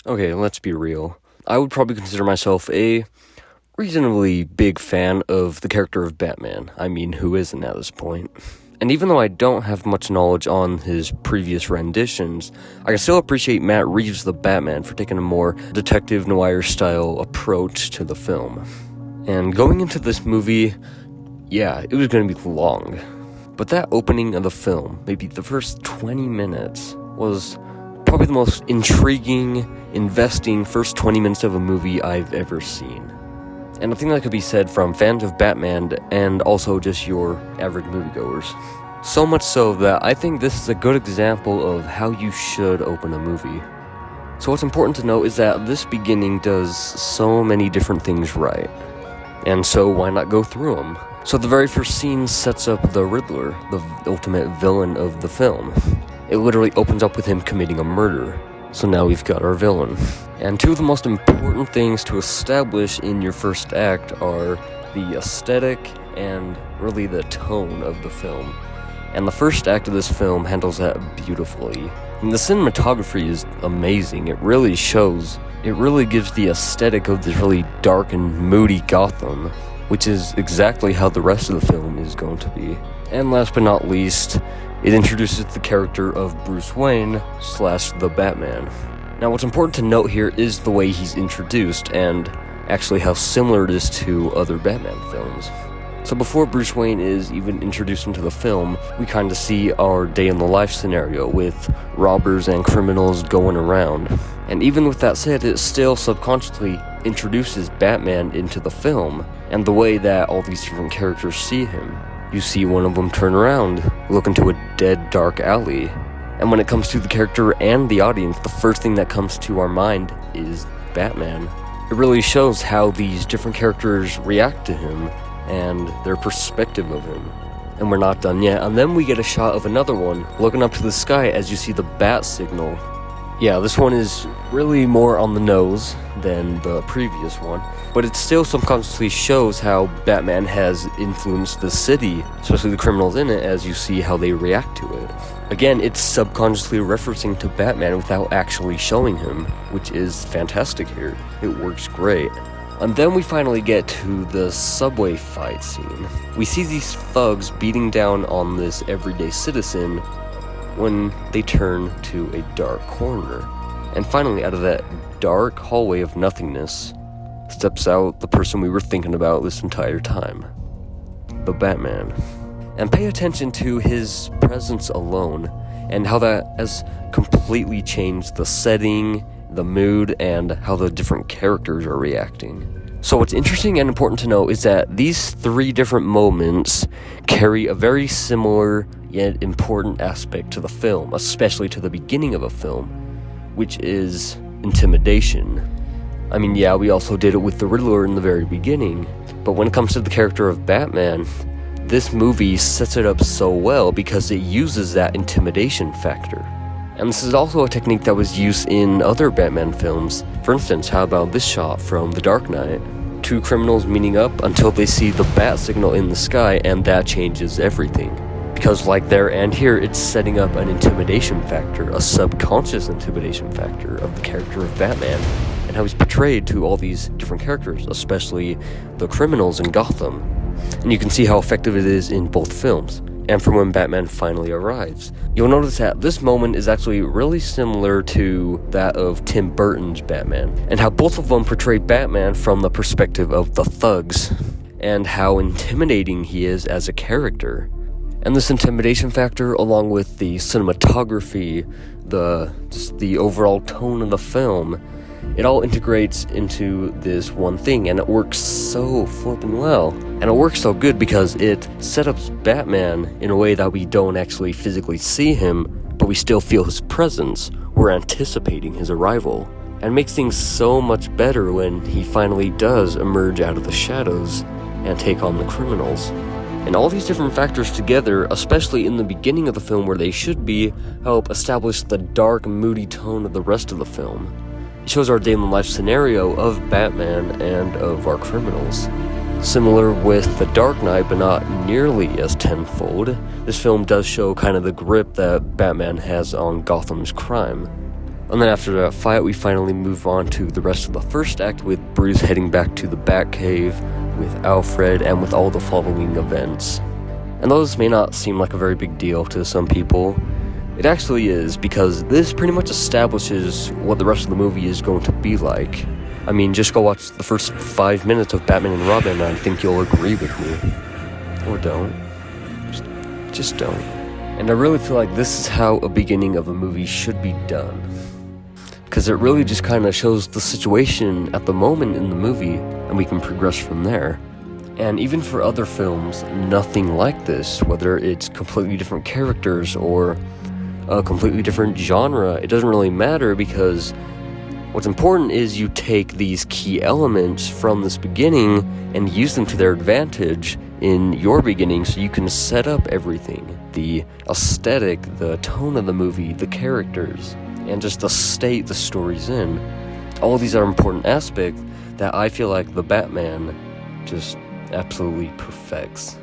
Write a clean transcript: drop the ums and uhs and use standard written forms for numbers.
Okay, let's be real. I would probably consider myself a reasonably big fan of the character of Batman. I mean, who isn't at this point? And even though I don't have much knowledge on his previous renditions, I can still appreciate Matt Reeves' The Batman for taking a more detective noir-style approach to the film. And going into this movie, yeah, it was going to be long. But that opening of the film, maybe the first 20 minutes, was probably the most intriguing, investing first 20 minutes of a movie I've ever seen. And I think that could be said from fans of Batman and also just your average moviegoers. So much so that I think this is a good example of how you should open a movie. So what's important to note is that this beginning does so many different things right. And so why not go through them? So the very first scene sets up the Riddler, the ultimate villain of the film. It literally opens up with him committing a murder. So now we've got our villain. And two of the most important things to establish in your first act are the aesthetic and really the tone of the film. And the first act of this film handles that beautifully. And the cinematography is amazing. It really gives the aesthetic of this really dark and moody Gotham, which is exactly how the rest of the film is going to be. And last but not least, it introduces the character of Bruce Wayne / the Batman. Now what's important to note here is the way he's introduced and actually how similar it is to other Batman films. So before Bruce Wayne is even introduced into the film, we kind of see our day-in-the-life scenario with robbers and criminals going around. And even with that said, it still subconsciously introduces Batman into the film and the way that all these different characters see him. You see one of them turn around, look into a dead, dark alley. And when it comes to the character and the audience, the first thing that comes to our mind is Batman. It really shows how these different characters react to him and their perspective of him. And we're not done yet. And then we get a shot of another one looking up to the sky as you see the bat signal. Yeah, this one is really more on the nose than the previous one, but it still subconsciously shows how Batman has influenced the city, especially the criminals in it, as you see how they react to it. Again, it's subconsciously referencing to Batman without actually showing him, which is fantastic here. It works great. And then we finally get to the subway fight scene. We see these thugs beating down on this everyday citizen when they turn to a dark corner. And finally, out of that dark hallway of nothingness, steps out the person we were thinking about this entire time. The Batman. And pay attention to his presence alone, and how that has completely changed the setting, the mood, and how the different characters are reacting. So what's interesting and important to know is that these three different moments carry a very similar yet important aspect to the film, especially to the beginning of a film, which is intimidation. I mean, yeah, we also did it with the Riddler in the very beginning, but when it comes to the character of Batman, this movie sets it up so well because it uses that intimidation factor. And this is also a technique that was used in other Batman films. For instance, how about this shot from The Dark Knight? Two criminals meeting up until they see the bat signal in the sky, and that changes everything. Because like there and here, it's setting up an intimidation factor, a subconscious intimidation factor of the character of Batman, and how he's portrayed to all these different characters, especially the criminals in Gotham. And you can see how effective it is in both films. And from when Batman finally arrives. You'll notice that this moment is actually really similar to that of Tim Burton's Batman, and how both of them portray Batman from the perspective of the thugs, and how intimidating he is as a character. And this intimidation factor, along with the cinematography, the overall tone of the film, it all integrates into this one thing, and it works so flippin' well. And it works so good because it sets up Batman in a way that we don't actually physically see him, but we still feel his presence. We're anticipating his arrival. And makes things so much better when he finally does emerge out of the shadows and take on the criminals. And all these different factors together, especially in the beginning of the film where they should be, help establish the dark, moody tone of the rest of the film. It shows our day-in-the-life scenario of Batman and of our criminals. Similar with The Dark Knight, but not nearly as tenfold, this film does show kind of the grip that Batman has on Gotham's crime. And then after that fight, we finally move on to the rest of the first act, with Bruce heading back to the Batcave with Alfred and with all the following events. And those may not seem like a very big deal to some people. It actually is, because this pretty much establishes what the rest of the movie is going to be like. I mean, just go watch the first 5 minutes of Batman and Robin and I think you'll agree with me. Or don't. Just don't. And I really feel like this is how a beginning of a movie should be done. Because it really just kind of shows the situation at the moment in the movie, and we can progress from there. And even for other films, nothing like this, whether it's completely different characters or a completely different genre, it doesn't really matter, because what's important is you take these key elements from this beginning and use them to their advantage in your beginning, so you can set up everything. The aesthetic, the tone of the movie, the characters, and just the state the story's in. All these are important aspects that I feel like the Batman just absolutely perfects.